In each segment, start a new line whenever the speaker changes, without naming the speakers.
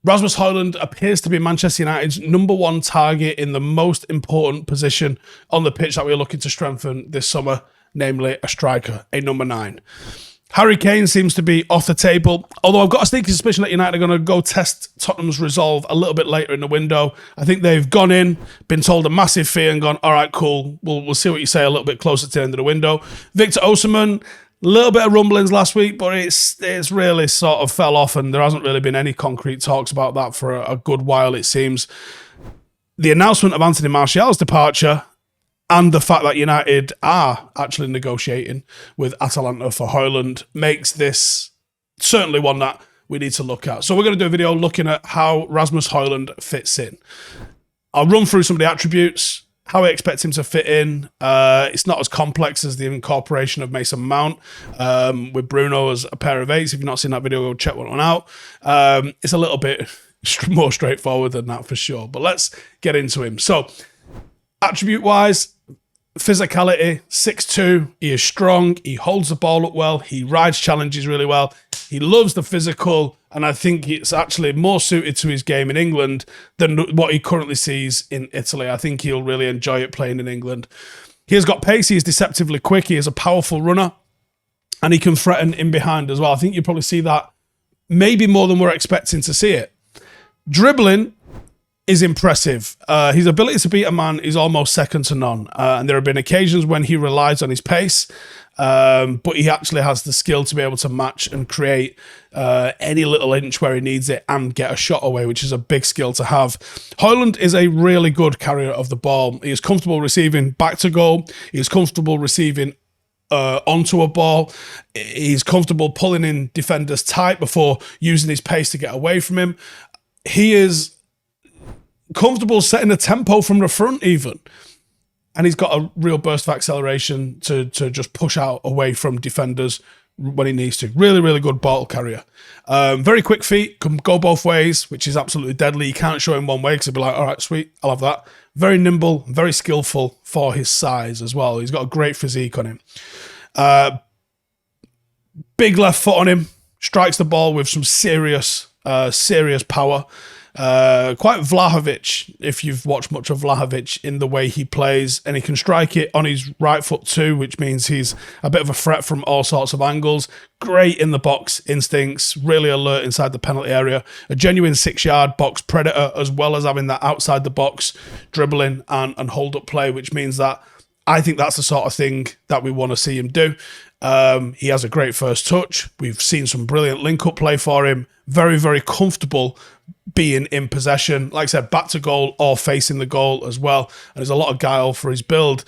Rasmus Højlund appears to be Manchester United's number one target in the most important position on the pitch that we're looking to strengthen this summer, namely a striker, a number 9. Harry Kane seems to be off the table, although I've got a sneaky suspicion that United are going to go test Tottenham's resolve a little bit later in the window. I think they've gone in, been told a massive fee and gone, all right, cool, we'll see what you say a little bit closer to the end of the window. Victor Osimhen, little bit of rumblings last week, but it's really sort of fell off, and there hasn't really been any concrete talks about that for a good while, it seems. The announcement of Antony Martial's departure and the fact that United are actually negotiating with Atalanta for Højlund makes this certainly one that we need to look at. So we're going to do a video looking at how Rasmus Højlund fits in. I'll run through some of the attributes, how I expect him to fit in. It's not as complex as the incorporation of Mason Mount with Bruno as a pair of 8s. If you've not seen that video, go check one out. It's a little bit more straightforward than that for sure. But let's get into him. So, attribute-wise, physicality, 6'2", he is strong, he holds the ball up well, he rides challenges really well, he loves the physical, and I think it's actually more suited to his game in England than what he currently sees in Italy. I think he'll really enjoy it playing in England. He has got pace, he is deceptively quick, he is a powerful runner, and he can threaten in behind as well. I think you probably see that maybe more than we're expecting to see it. Dribbling is impressive. His ability to beat a man is almost second to none. And there have been occasions when he relies on his pace, but he actually has the skill to be able to match and create any little inch where he needs it and get a shot away, which is a big skill to have. Højlund is a really good carrier of the ball. He is comfortable receiving back to goal. He is comfortable receiving onto a ball. He's comfortable pulling in defenders tight before using his pace to get away from him. He is comfortable setting a tempo from the front even. And he's got a real burst of acceleration to just push out away from defenders when he needs to. Really, really good ball carrier. Very quick feet, can go both ways, which is absolutely deadly. You can't show him one way because he'll be like, all right, sweet, I'll have that. Very nimble, very skillful for his size as well. He's got a great physique on him. Big left foot on him. Strikes the ball with some serious power. Quite Vlahovic, if you've watched much of Vlahovic in the way he plays, and he can strike it on his right foot too, which means he's a bit of a threat from all sorts of angles. Great in the box instincts, really alert inside the penalty area, a genuine 6-yard box predator, as well as having that outside the box dribbling and hold up play, which means that I think that's the sort of thing that we want to see him do. He has a great first touch. We've seen some brilliant link-up play for him. Very, very comfortable being in possession. Like I said, back to goal or facing the goal as well. And there's a lot of guile for his build.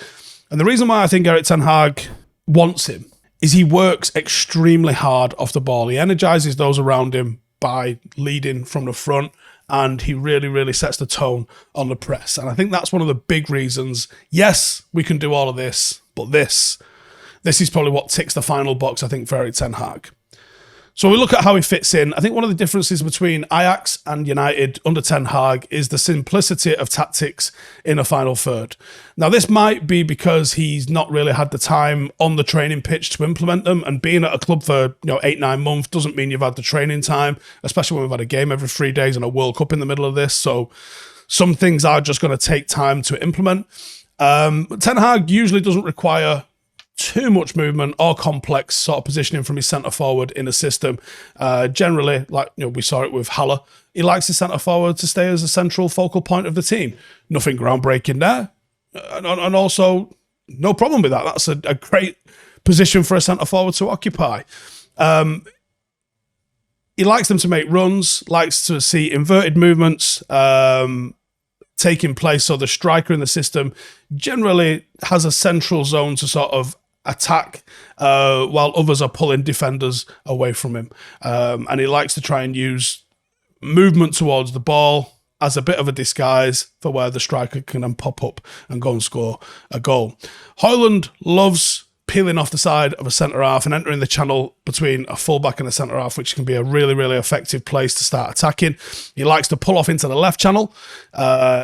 And the reason why I think Ten Hag wants him is he works extremely hard off the ball. He energizes those around him by leading from the front, and he really, really sets the tone on the press. And I think that's one of the big reasons. Yes, we can do all of this, but this is probably what ticks the final box, I think, for Ten Hag. So we look at how he fits in. I think one of the differences between Ajax and United under Ten Hag is the simplicity of tactics in a final third. Now, this might be because he's not really had the time on the training pitch to implement them, and being at a club for 8-9 months doesn't mean you've had the training time, especially when we've had a game every 3 days and a World Cup in the middle of this. So some things are just going to take time to implement. Ten Hag usually doesn't require too much movement or complex sort of positioning from his centre forward in a system. Generally, like we saw it with Haller, he likes his centre forward to stay as a central focal point of the team. Nothing groundbreaking there, and also no problem with that. That's a great position for a centre forward to occupy. He likes them to make runs, likes to see inverted movements taking place. So the striker in the system generally has a central zone to sort of attack while others are pulling defenders away from him. And he likes to try and use movement towards the ball as a bit of a disguise for where the striker can then pop up and go and score a goal. Højlund loves peeling off the side of a centre-half and entering the channel between a full-back and a centre-half, which can be a really, really effective place to start attacking. He likes to pull off into the left channel,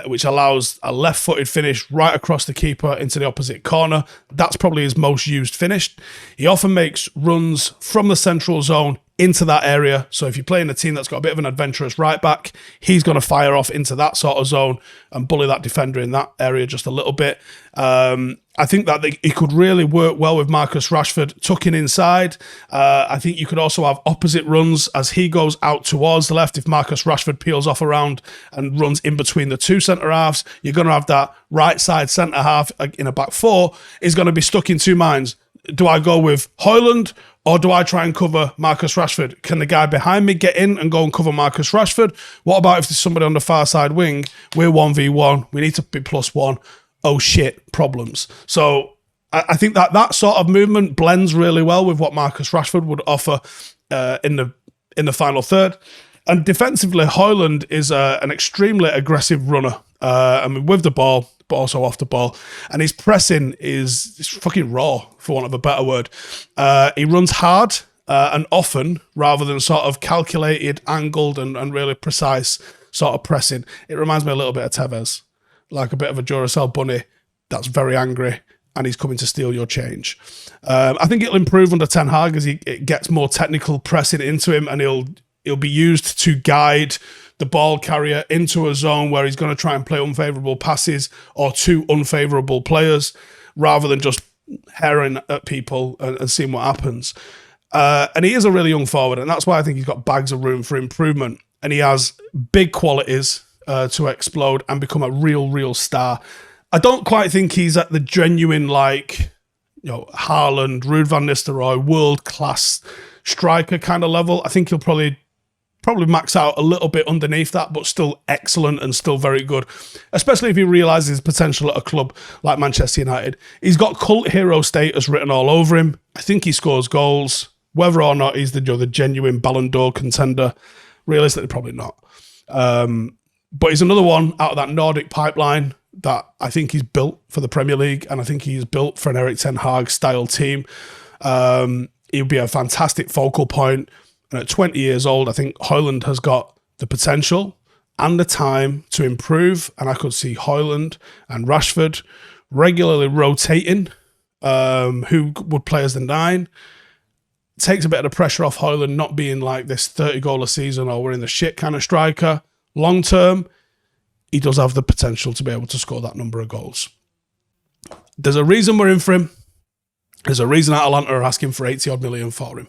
which allows a left-footed finish right across the keeper into the opposite corner. That's probably his most used finish. He often makes runs from the central zone into that area. So if you're playing a team that's got a bit of an adventurous right back, he's going to fire off into that sort of zone and bully that defender in that area just a little bit. I think that he could really work well with Marcus Rashford tucking inside. I think you could also have opposite runs as he goes out towards the left. If Marcus Rashford peels off around and runs in between the two centre-halves, you're going to have that right side centre-half in a back four is going to be stuck in two minds. Do I go with Højlund or do I try and cover Marcus Rashford? Can the guy behind me get in and go and cover Marcus Rashford? What about if there's somebody on the far side wing? We're 1v1. We need to be +1. Oh shit, problems. So I think that sort of movement blends really well with what Marcus Rashford would offer in the final third. And defensively, Højlund is an extremely aggressive runner. I mean, with the ball, but also off the ball. And his pressing is fucking raw, for want of a better word. He runs hard and often, rather than sort of calculated, angled, and really precise sort of pressing. It reminds me a little bit of Tevez, like a bit of a Duracell bunny that's very angry and he's coming to steal your change. I think it'll improve under Ten Hag as it gets more technical pressing into him, and he'll be used to guide the ball carrier into a zone where he's going to try and play unfavourable passes or to unfavourable players rather than just herring at people and seeing what happens. And he is a really young forward, and that's why I think he's got bags of room for improvement. And he has big qualities to explode and become a real star. I don't quite think he's at the genuine, like, Haaland, Ruud van Nistelrooy, world-class striker kind of level. I think he'll probably max out a little bit underneath that, but still excellent and still very good, especially if he realises his potential at a club like Manchester United. He's got cult hero status written all over him. I think he scores goals. Whether or not he's the genuine Ballon d'Or contender, realistically, probably not. But he's another one out of that Nordic pipeline that I think he's built for the Premier League, and I think he's built for an Erik Ten Hag style team. He'll be a fantastic focal point. And at 20 years old, I think Højlund has got the potential and the time to improve. And I could see Højlund and Rashford regularly rotating who would play as the 9. Takes a bit of the pressure off Højlund not being like this 30 goal a season or we're in the shit kind of striker. Long term, he does have the potential to be able to score that number of goals. There's a reason we're in for him. There's a reason Atalanta are asking for 80-odd million for him.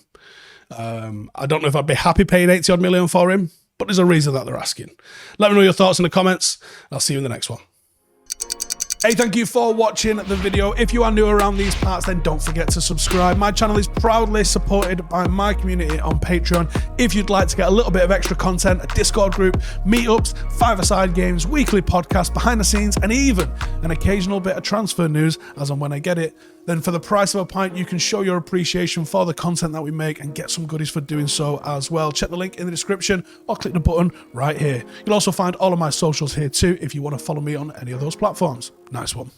I don't know if I'd be happy paying 80-odd million for him, but there's a reason that they're asking. Let me know your thoughts in the comments. I'll see you in the next one. Hey, thank you for watching the video. If you are new around these parts, then don't forget to subscribe. My channel is proudly supported by my community on Patreon. If you'd like to get a little bit of extra content, a Discord group, meetups, five-a-side games, weekly podcasts, behind the scenes, and even an occasional bit of transfer news as and when I get it, then for the price of a pint, you can show your appreciation for the content that we make and get some goodies for doing so as well. Check the link in the description or click the button right here. You'll also find all of my socials here too if you want to follow me on any of those platforms. Nice one.